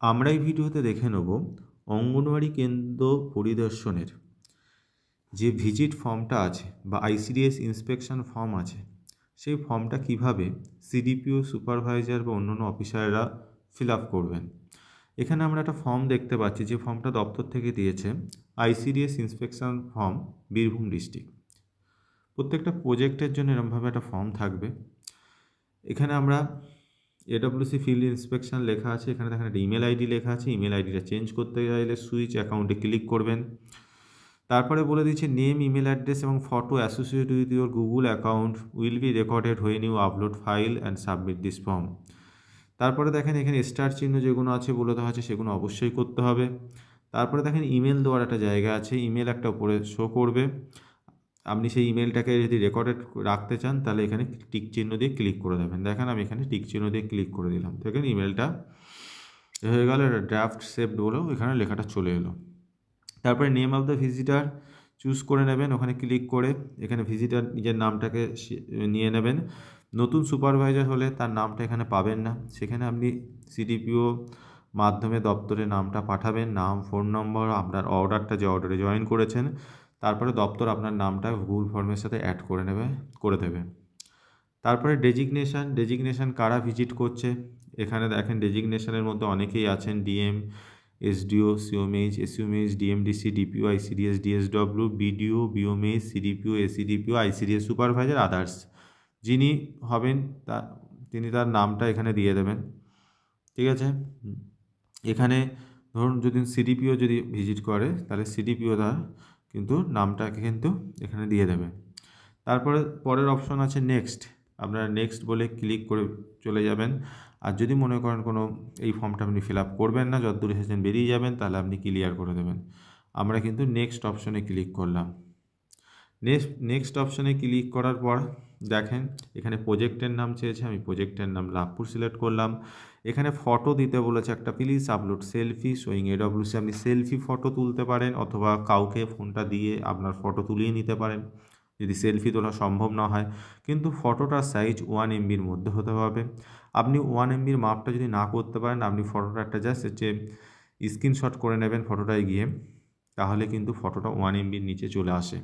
আমরা এই ভিডিওতে দেখে নেব অঙ্গনওয়াড়ি কেন্দ্র পরিদর্শনের যে ভিজিট ফর্মটা আছে বা আইসিডিএস ইন্সপেকশন ফর্ম আছে, সেই ফর্মটা কিভাবে সিডিপিও, সুপারভাইজার বা অন্যান্য অফিসাররা ফিল আপ করবেন। এখানে আমরা একটা ফর্ম দেখতে পাচ্ছি, যে ফর্মটা দপ্তর থেকে দিয়েছে, ICDS inspection form, Birbhum district. প্রত্যেকটা প্রজেক্টের জন্য এরকমভাবে একটা ফর্ম থাকবে। এখানে আমরা এডব্লিউসি ফিল্ড ইন্সপেকশন লেখা আছে, এখানে দেখেন একটা ইমেল আইডি লেখা আছে। ইমেল আইডিটা চেঞ্জ করতে চাইলে সুইচ অ্যাকাউন্টে ক্লিক করবেন। তারপরে বলে দিচ্ছে নেম, ইমেল অ্যাড্রেস এবং photo associated with your Google account will be recorded when you upload file and submit this form. তারপরে দেখেন এখানে স্টার চিহ্ন যেগুলো আছে বলে দেওয়া আছে, সেগুলো অবশ্যই করতে হবে। তারপরে দেখেন ইমেল দেওয়ার একটা জায়গা আছে, ইমেল একটা উপরে শো করবে। আপনি সেই ইমেলটাকে যদি রেকর্ডেড রাখতে চান তাহলে এখানে টিক চিহ্ন দিয়ে ক্লিক করে দেবেন। দেখেন আমি এখানে টিক চিহ্ন দিয়ে ক্লিক করে দিলাম, দেখেন ইমেলটা হয়ে গেল, এটা ড্রাফট সেভড বলেও এখানে লেখাটা চলে এলো। তারপরে name of the visitor choose করে নেবেন, ওখানে ক্লিক করে এখানে ভিজিটার নিজের নামটাকে নিয়ে নেবেন। নতুন সুপারভাইজার হলে তার নামটা এখানে পাবেন না, সেখানে আপনি সিডিপিও মাধ্যমে দপ্তরে নামটা পাঠাবেন, নাম, ফোন নম্বর, আপনার অর্ডারটা যে অর্ডারে জয়েন করেছেন, তারপরে দপ্তর আপনার নামটা গুগল ফর্মের সাথে অ্যাড করে দেবে। তারপরে ডেজিগনেশন কারা ভিজিট করছে, এখানে দেখেন ডেজিগনেশনের মধ্যে অনেকেই আছেন, ডিএম, এসডিও, সিওমএইচ, এসইউমএইচ, DMDC, DPO, ICDS, DSW, BDO, BMOH, CDPO, ACDPO, ICDS supervisor, others. যিনি হবেন তিনি তার নামটা এখানে দিয়ে দেবেন, ঠিক আছে। এখানে ধরুন যদি সিডিপিও যদি ভিজিট করে তাহলে সিডিপিও তার কিন্তু নামটাকে কিন্তু এখানে দিয়ে দেবে। তারপরে পরের অপশন আছে নেক্সট, আপনারা নেক্সট বলে ক্লিক করে চলে যাবেন। আর যদি মনে করেন কোনো এই ফর্মটা আপনি ফিল আপ করবেন না, যতদূর এসেছেন বেরিয়ে যাবেন, তাহলে আপনি ক্লিয়ার করে দেবেন। আমরা কিন্তু নেক্সট অপশনে ক্লিক করলাম। নেক্সট অপশনে ক্লিক করার পর দেখেন এখানে প্রজেক্টের নাম চেয়েছে, আমি প্রজেক্টের নাম লাভপুর সিলেক্ট করলাম। এখানে ফটো দিতে বলেছে একটা, please upload selfie showing AWC. আপনি সেলফি ফটো তুলতে পারেন অথবা কাউকে ফোনটা দিয়ে আপনার ফটো তুলিয়ে নিতে পারেন যদি সেলফি তোলা সম্ভব না হয়, কিন্তু ফটোটার সাইজ 1 MBর মধ্যে হতে হবে। আপনি 1 MBর মাপটা যদি না করতে পারেন, আপনি ফটোটা একটা জাস্ট হচ্ছে স্ক্রিনশট করে নেবেন ফটোটায় গিয়ে, তাহলে কিন্তু ফটোটা 1 MBর নিচে চলে আসে।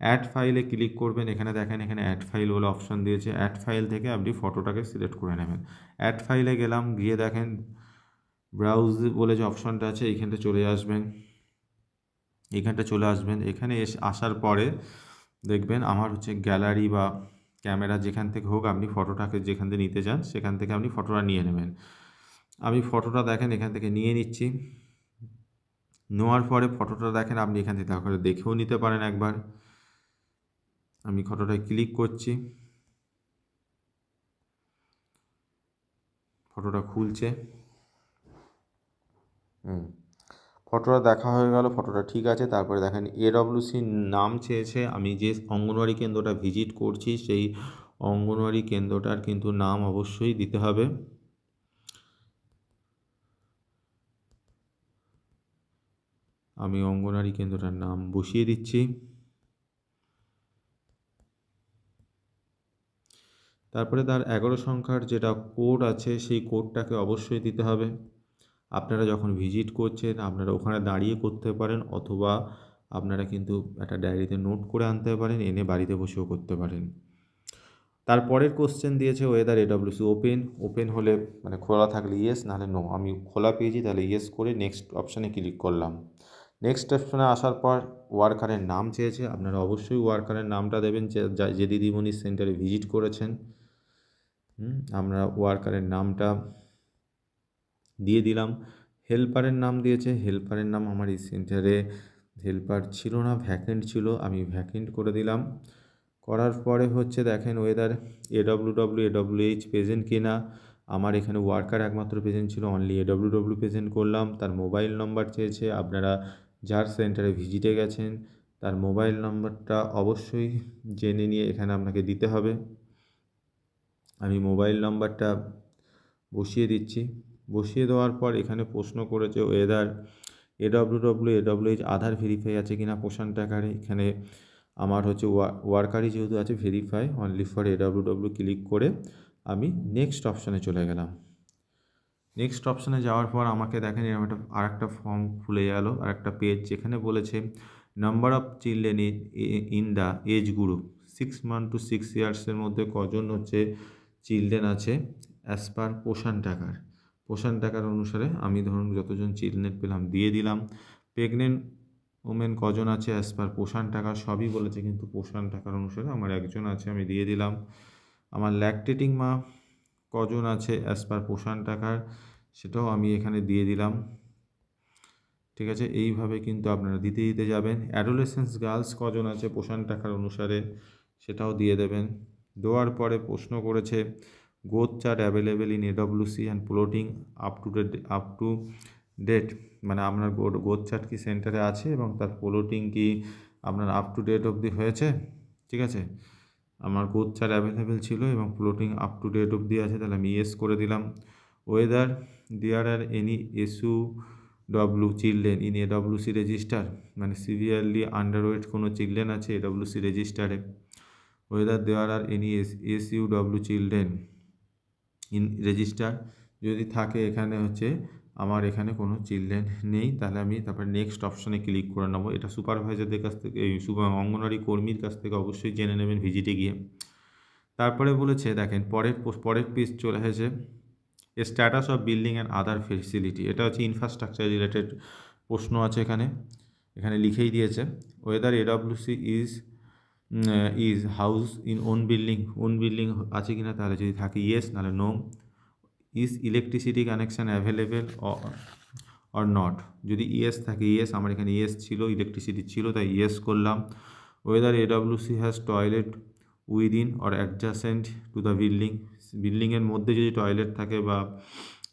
অ্যাড ফাইলে ক্লিক করবেন, এখানে দেখেন এখানে অ্যাড ফাইল বলে অপশন দিয়েছে, অ্যাড ফাইল থেকে আপনি ফটোটাকে সিলেক্ট করে নেবেন। অ্যাড ফাইলে গেলাম, গিয়ে দেখেন ব্রাউজ বলে যে অপশনটা আছে, এইখানটা চলে আসবেন। এখানে আসার পরে দেখবেন আমার হচ্ছে গ্যালারি বা ক্যামেরা যেখান থেকে হোক, আপনি ফটোটাকে যেখান থেকে নিতে চান সেখান থেকে আপনি ফটোটা নিয়ে নেবেন। আমি ফটোটা দেখেন এখান থেকে নিয়ে নিচ্ছি। নেওয়ার পরে ফটোটা দেখেন আপনি এখান থেকে তারপরে দেখেও নিতে পারেন একবার। আমি ফটোটায় ক্লিক করছি, ফটোটা খুলছে। ফটোটা দেখা হয়ে গেল, ফটোটা ঠিক আছে। তারপরে দেখেন এডব্লিউসির নাম চেয়েছে, আমি যে অঙ্গনওয়াড়ি কেন্দ্রটা ভিজিট করছি সেই অঙ্গনওয়াড়ি কেন্দ্রটার কিন্তু নাম অবশ্যই দিতে হবে। আমি অঙ্গনওয়াড়ি কেন্দ্রটার নাম বসিয়ে দিচ্ছি। তারপরে তার 11 সংখ্যার যেটা কোড আছে সেই কোডটাকে অবশ্যই দিতে হবে। আপনারা যখন ভিজিট করছেন আপনারা ওখানে দাঁড়িয়ে করতে পারেন, অথবা আপনারা কিন্তু একটা ডায়েরিতে নোট করে আনতে পারেন, এনে বাড়িতে বসেও করতে পারেন। তারপরের কোশ্চেন দিয়েছে ওয়েদার এডব্লিউসি ওপেন হলে মানে খোলা থাকলে ইয়েস, নাহলে নো। আমি খোলা পেয়েছি তাহলে ইয়েস করে নেক্সট অপশানে ক্লিক করলাম। নেক্সট অপশানে আসার পর ওয়ার্কারের নাম চেয়েছে, আপনারা অবশ্যই ওয়ার্কারের নামটা দেবেন যে দিদিমণির সেন্টারে ভিজিট করেছেন। আমরা ওয়ার্কারের নামটা দিয়ে দিলাম। হেল্পারের নাম দিয়েছে, হেল্পারের নাম আমার এই সেন্টারে হেল্পার ছিল না, ভ্যাকেন্ট ছিল, আমি ভ্যাকেন্ট করে দিলাম। করার পরে হচ্ছে দেখেন ওয়েদার এডব্লিউএইচ প্রেজেন্ট কিনা, আমার এখানে ওয়ার্কার একমাত্র প্রেজেন্ট ছিল, অনলি এডব্লিউ প্রেজেন্ট করলাম। তার মোবাইল নম্বর চেয়েছে, আপনারা যার সেন্টারে ভিজিটে গেছেন তার মোবাইল নম্বরটা অবশ্যই জেনে নিয়ে এখানে আপনাকে দিতে হবে। আমি মোবাইল নম্বরটা বসিয়ে দিচ্ছি। বসিয়ে দেওয়ার পর এখানে প্রশ্ন করেছে ওয়েদার এডব্লিউএইচ আধার ভেরিফাই আছে কিনা পোষণ ট্র্যাকারে। এখানে আমার হচ্ছে ওয়ার্কারই যেহেতু আছে, verify only for AW click করে আমি নেক্সট অপশানে চলে গেলাম। নেক্সট অপশানে যাওয়ার পর আমাকে দেখেন এরকম আরেকটা ফর্ম খুলে গেল, আরেকটা পেজ, যেখানে বলেছে number of children in the age group 6 months to 6 years মধ্যে কজন হচ্ছে চিলড্রেন আছে অ্যাজ পার পোষণ টাকার অনুসারে আমি ধরুন যতজন চিলড্রেন পেলাম দিয়ে দিলাম। প্রেগনেন্ট ওমেন কজন আছে অ্যাজ পার পোষণ টাকা, সবই বলেছে কিন্তু পোষণ টাকার অনুসারে আমার একজন আছে, আমি দিয়ে দিলাম। আমার ল্যাকটেটিং মা কজন আছে অ্যাজ পার পোষণ টাকার, সেটাও আমি এখানে দিয়ে দিলাম। ঠিক আছে, এইভাবে কিন্তু আপনারা দিতে দিতে যাবেন। অ্যাডোলেসেন্স গার্লস কজন আছে পোষণ টাকার অনুসারে, সেটাও দিয়ে দেবেন। দেওয়ার পরে প্রশ্ন করেছে growth chart available in AWC and plotting up to date, মানে আপনার গ্রোথ চার্ট কি সেন্টারে আছে এবং তার প্লটিং কি আপনার আপ টু ডেট অবধি হয়েছে। ঠিক আছে, আমার গ্রোথ চার্ট অ্যাভেলেবেল ছিল এবং প্লটিং আপ টু ডেট অবধি আছে, তাহলে আমি ইয়েস করে দিলাম। Whether there are any children in AWC register, মানে সিভিয়ারলি আন্ডারওয়েট কোনো চিলড্রেন আছে এডব্লিউসি রেজিস্টারে। Whether there are any children in register, যদি থাকে এখানে হচ্ছে আমার এখানে কোনো চিলড্রেন নেই, তাহলে আমি তারপরে নেক্সট অপশানে ক্লিক করে নেবো। এটা সুপারভাইজারদের কাছ থেকে, এই অঙ্গনওয়াড়ি কর্মীর কাছ থেকে অবশ্যই জেনে নেবেন ভিজিটে গিয়ে। তারপরে বলেছে দেখেন পরের পেজ চলে এসেছে status of building and other facility, এটা হচ্ছে ইনফ্রাস্ট্রাকচার রিলেটেড প্রশ্ন আছে এখানে লিখেই দিয়েছে। Whether AWC is house in own building আছে কিনা, তাহলে যদি থাকে ইয়েস, নাহলে no. Is electricity connection available or not, যদি ইয়েস থাকে ইয়েস, আমার এখানে ইয়েস ছিল, ইলেকট্রিসিটি ছিল, তাই ইয়েস করলাম। Whether AWC has toilet within or adjacent to the বিল্ডিংয়ের মধ্যে যদি টয়লেট থাকে বা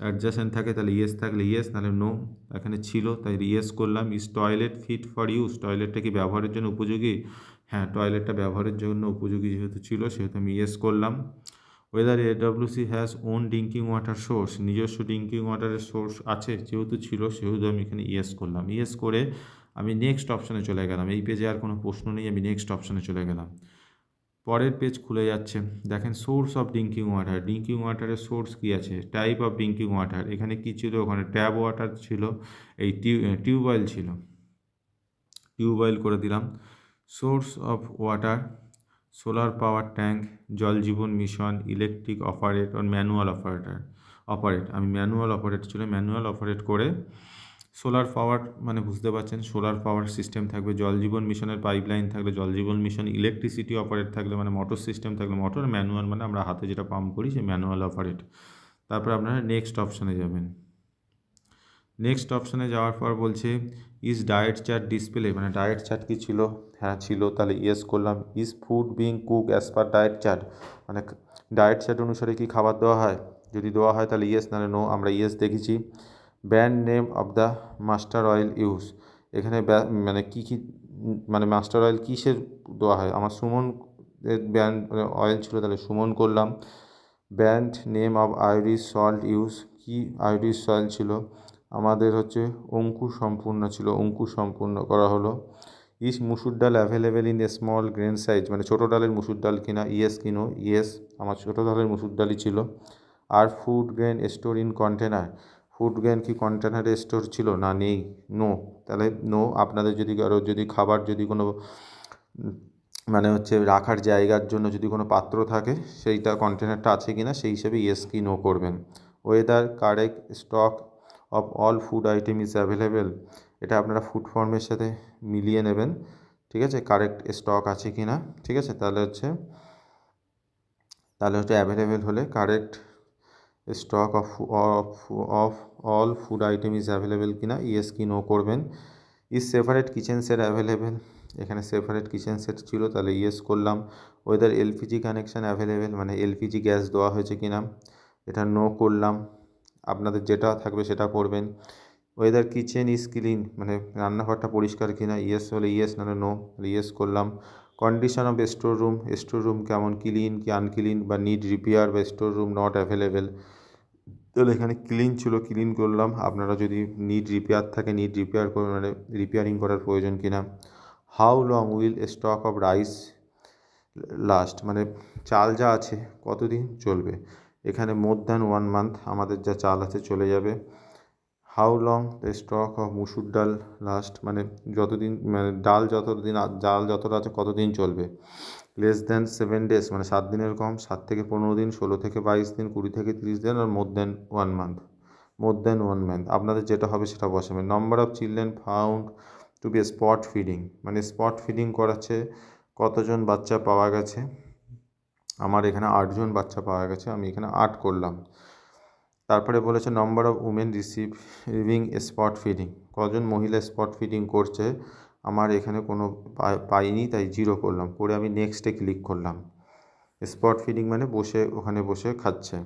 অ্যাডজাসেন্ট থাকে তাহলে ইয়েস, থাকলে ইয়েস, নাহলে নো। এখানে ছিল তাই ইয়েস করলাম। Is toilet fit for use, টয়লেটটা কি ব্যবহারের জন্য উপযোগী, হ্যাঁ টয়লেটটা ব্যবহারের জন্য উপযোগী যেহেতু ছিল সেহেতু আমি ইয়েস করলাম। Whether AWC has won drinking water source, নিজস্ব ড্রিঙ্কিং ওয়াটারের সোর্স আছে যেহেতু ছিল সেহেতু আমি এখানে ইয়েস করলাম। ইয়েস করে আমি নেক্সট অপশানে চলে গেলাম। এই পেজে আর কোনো প্রশ্ন নেই, আমি নেক্সট অপশানে চলে গেলাম। পরের পেজ খুলে যাচ্ছে, দেখেন সোর্স অফ ড্রিঙ্কিং ওয়াটারের সোর্স কী আছে, টাইপ অফ ড্রিঙ্কিং ওয়াটার, এখানে কী ছিল, ওখানে ট্যাপ ওয়াটার ছিল, এই টিউবওয়েল ছিল, টিউবওয়েল করে দিলাম। Source of water solar power tank, জল জীবন মিশন, ইলেকট্রিক অপারেট আর ম্যানুয়াল অপারেট, আমি ম্যানুয়াল অপারেট করে সোলার পাওয়ার, মানে বুঝতে পারছেন সোলার পাওয়ার সিস্টেম থাকবে, জল জীবন মিশনের পাইপলাইন থাকলে জল জীবন মিশন, ইলেকট্রিসিটি অপারেট থাকলে মানে মোটর সিস্টেম থাকলে মোটর, ম্যানুয়াল মানে আমরা হাতে যেটা পাম্প করি সে ম্যানুয়াল অপারেট। তারপর আপনারা নেক্সট অপশানে যাবেন। নেক্সট অপশানে যাওয়ার পর বলছে ইজ ডায়েট চার্ট ডিসপ্লে, মানে ডায়েট চার্ট কি ছিল, হ্যাঁ ছিল, তাহলে ইয়েস করলাম। Is food being cook as per diet chart, মানে ডায়েট চার্ট অনুসারে কি খাবার দেওয়া হয়, যদি দেওয়া হয় তাহলে ইয়েস, নাহলে নো, আমরা ইয়েস দেখেছি। Brand name of the master oil use, এখানে মানে কী মানে মাস্টার অয়েল কিসের দেওয়া হয়, আমার সুমন ব্র্যান্ড অয়েল ছিল তাহলে সুমন করলাম। Brand name of Irish salt use, কি আইরিশ সয়েল ছিল, আমাদের হচ্ছে অঙ্কুর সম্পূর্ণ করা হলো। ইস মুসুর ডাল available in a small grain size, মানে ছোটো ডালের মুসুর ডাল কিনা, ইয়েস কিনো, ইয়েস, আমার ছোটো ডালের মুসুর ডালই ছিল। আর food grain store in container, food grain কি কন্টেনারে স্টোর ছিল, না নেই, নো, তাহলে নো। আপনাদের যদি খাবার যদি কোনো মানে হচ্ছে রাখার জায়গার জন্য যদি কোনো পাত্র থাকে সেইটা কন্টেনারটা আছে কি না সেই হিসেবে ইয়েস কি নো করবেন। Weather correct stock of all food item is available, এটা আপনারা ফুড ফর্মের সাথে মিলিয়ে নেবেন, ঠিক আছে, কারেক্ট স্টক আছে কি না, ঠিক আছে, তাহলে হচ্ছে অ্যাভেলেবেল হলে correct stock of all food item is available কি না, ইয়েস কি নো করবেন। Is separate kitchen set available, এখানে সেপারেট কিচেন সেট ছিল তাহলে ইয়েস করলাম। ওয়েদার এলপিজি কানেকশান অ্যাভেলেবেল, মানে এলপিজি গ্যাস দেওয়া হয়েছে কি না, এটা নো করলাম, আপনাদের যেটা থাকবে সেটা করবেন। ওয়েদার কিচেন ইজ ক্লিন, মানে রান্নাঘরটা পরিষ্কার কি না, ইয়েস হলে ইয়েস, নাহলে নো, ইয়েস করলাম। কন্ডিশন অফ স্টোর রুম কেমন, ক্লিন কি আনক্লিন বা নিড রিপেয়ার বা স্টোর রুম নট অ্যাভেলেবেল, তাহলে এখানে ক্লিন ছিল, ক্লিন করলাম। আপনারা যদি নিড রিপেয়ার থাকে নিড রিপেয়ার করবেন, মানে রিপেয়ারিং করার প্রয়োজন কিনা। How long will stock of rice last, মানে চাল যা আছে কতদিন চলবে, এখানে মোর দ্যান 1 মান্থ আমাদের যা চাল আছে চলে যাবে। How long the stock of মুসুর ডাল লাস্ট, মানে যতদিন, মানে ডাল যতটা আছে কতদিন চলবে। লেস দ্যান 7 ডেজ মানে 7 দিনের কম, 7 থেকে 15 দিন, 16 থেকে 22 দিন, 20 থেকে 30 দিন, আর more than 1 month. More than 1 month আপনাদের যেটা হবে সেটা বসাবেন। Number of children found to be spot feeding, মানে স্পট ফিডিং করাচ্ছে কতজন বাচ্চা পাওয়া গেছে। আমার এখানে 8 জন বাচ্চা পাওয়া গেছে, আমি এখানে 8 করলাম। তারপরে বলেছে number of women receiving spot feeding, কজন মহিলা স্পট ফিডিং করছে। আমার এখানে কোনো পাইনি, তাই 0 করলাম, করে আমি নেক্সটে ক্লিক করলাম। স্পট ফিডিং মানে ওখানে বসে খাচ্ছে।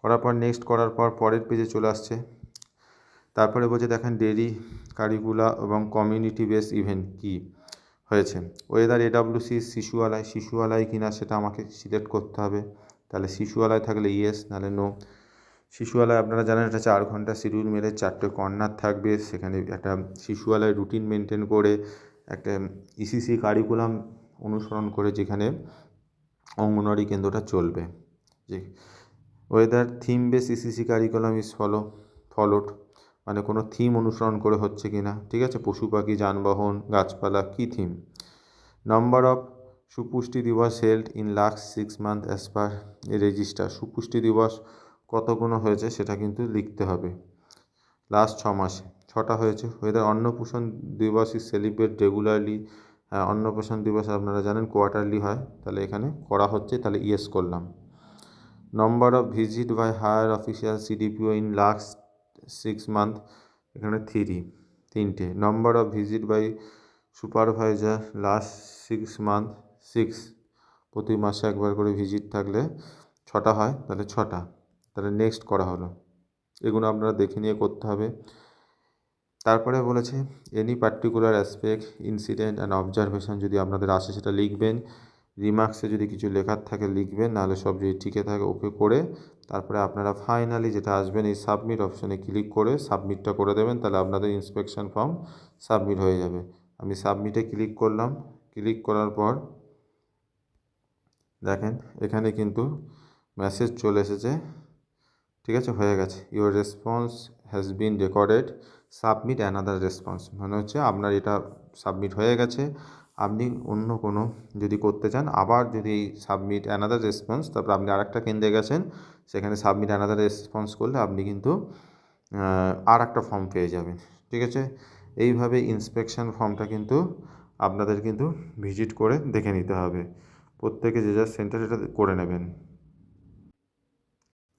করার পর নেক্সট করার পর পরের পেজে চলে আসছে। তারপরে বলছে দেখেন ডেইলি কারিকুলা এবং কমিউনিটি বেস ইভেন্ট কী হয়েছে। ওয়েদার এডাব্লিউসি শিশুআলয় কিনা সেটা আমাকে সিলেক্ট করতে হবে। তাহলে শিশুআলয় থাকলে ইয়েস, নাহলে নো। শিশুআলয় আপনারা জানেন এটা 4 ঘন্টা শিডিউল মেরে 4টে কর্নার থাকবে, সেখানে একটা শিশুআলয় রুটিন মেনটেন করে একটা ইসিসি কারিকুলাম অনুসরণ করে যেখানে অঙ্গনওয়াড়ি কেন্দ্রটা চলবে। যে weather theme base ECC curriculum is followed, মানে কোনো থিম অনুসরণ করে হচ্ছে কি না, ঠিক আছে। পশু পাখি, যানবাহন, গাছপালা, কী থিম। নম্বর অফ সুপুষ্টি দিবস held in last 6 month as per register, সুপুষ্টি দিবস কতগুলো হয়েছে সেটা কিন্তু লিখতে হবে। লাস্ট 6 মাসে 6টা হয়েছে। ওয়েদার অন্নপ্রাশন দিবস ইজ সেলিব্রেট রেগুলারলি, হ্যাঁ অন্নপ্রাশন দিবস আপনারা জানেন কোয়ার্টারলি হয়, তাহলে এখানে করা হচ্ছে, তাহলে ইয়েস করলাম। Number of visit by higher official CDPO in last 6 month, এখানে 3টে। Number of visit by supervisor last 6 month 6, প্রতি মাসে একবার করে ভিজিট থাকলে 6টা হয়, তাহলে 6টা। তাহলে নেক্সট করা হলো। এগুলো আপনারা দেখে নিয়ে করতে হবে। তারপরে বলেছে any particular aspect incident and observation যদি আপনাদের আসে সেটা লিখবেন। রিমার্কসে যদি কিছু লেখার থাকে লিখবেন, নাহলে সব যদি ঠিকই থাকে ওকে করে তারপরে আপনারা ফাইনালি যেটা আসবেন এই সাবমিট অপশানে ক্লিক করে সাবমিটটা করে দেবেন, তাহলে আপনাদের ইন্সপেকশন ফর্ম সাবমিট হয়ে যাবে। আমি সাবমিটে ক্লিক করলাম। ক্লিক করার পর দেখেন এখানে কিন্তু মেসেজ চলে এসেছে, ঠিক আছে, হয়ে গেছে। Your response has been recorded, submit another response, মানে হচ্ছে আপনার এটা সাবমিট হয়ে গেছে। আপনি অন্য কোনো যদি করতে চান, আবার যদি এই সাবমিট অ্যানাদার রেসপন্স, তারপর আপনি আরেকটা কেন্দ্রে গেছেন, সেখানে সাবমিট অ্যানাদার রেসপন্স করলে আপনি কিন্তু আর একটা ফর্ম পেয়ে যাবেন, ঠিক আছে। এইভাবে ইন্সপেকশন ফর্মটা কিন্তু আপনাদের কিন্তু ভিজিট করে দেখে নিতে হবে। প্রত্যেকে যে যার সেন্টার এটা করে নেবেন।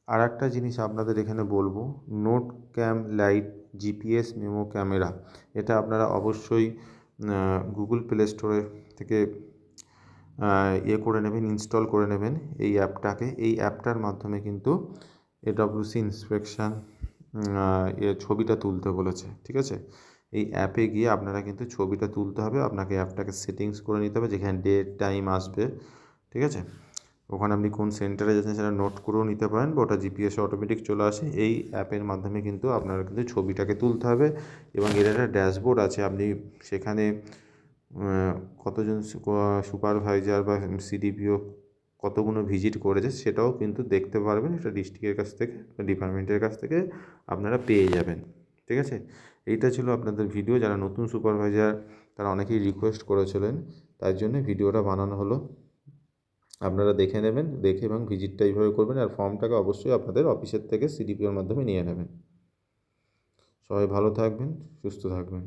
আর একটা জিনিস আপনাদের এখানে বলবো, নোট ক্যাম লাইট জিপিএস মেমো ক্যামেরা, এটা আপনারা অবশ্যই গুগল প্লে স্টোরে থেকে করে নেবেন, ইনস্টল করে নেবেন এই অ্যাপটাকে। এই অ্যাপটার মাধ্যমে কিন্তু এডব্লিউসি ইন্সপেকশান ছবিটা তুলতে বলেছে, ঠিক আছে। এই অ্যাপে গিয়ে আপনারা কিন্তু ছবিটা তুলতে হবে, আপনাকে অ্যাপটাকে সেটিংস করে নিতে হবে, যেখানে ডেট টাইম আসবে, ঠিক আছে। ওখানে আপনি কোন সেন্টারে যাচ্ছেন সেটা নোট করেও নিতে পারেন, বা ওটা জিপিএসে অটোমেটিক চলে আসে। এই অ্যাপের মাধ্যমে কিন্তু আপনারা কিন্তু ছবিটাকে তুলতে হবে, এবং এর একটা ড্যাশবোর্ড আছে, আপনি সেখানে কতজন সুপারভাইজার বা সিডিপিও কতগুলো ভিজিট করেছে সেটাও কিন্তু দেখতে পারবেন। এটা ডিস্ট্রিক্টের কাছ থেকে বা ডিপার্টমেন্টের কাছ থেকে আপনারা পেয়ে যাবেন, ঠিক আছে। এইটা ছিল আপনাদের ভিডিও। যারা নতুন সুপারভাইজার তারা অনেকেই রিকোয়েস্ট করেছিলেন, তাই জন্য ভিডিওটা বানানো হলো। আপনারা দেখে নেবেন, দেখে এবং ভিজিটটা এইভাবে করবেন, আর ফর্মটাকে অবশ্যই আপনাদের অফিসের থেকে সিডিপিওর মাধ্যমে নিয়ে নেবেন। সবাই ভালো থাকবেন, সুস্থ থাকবেন।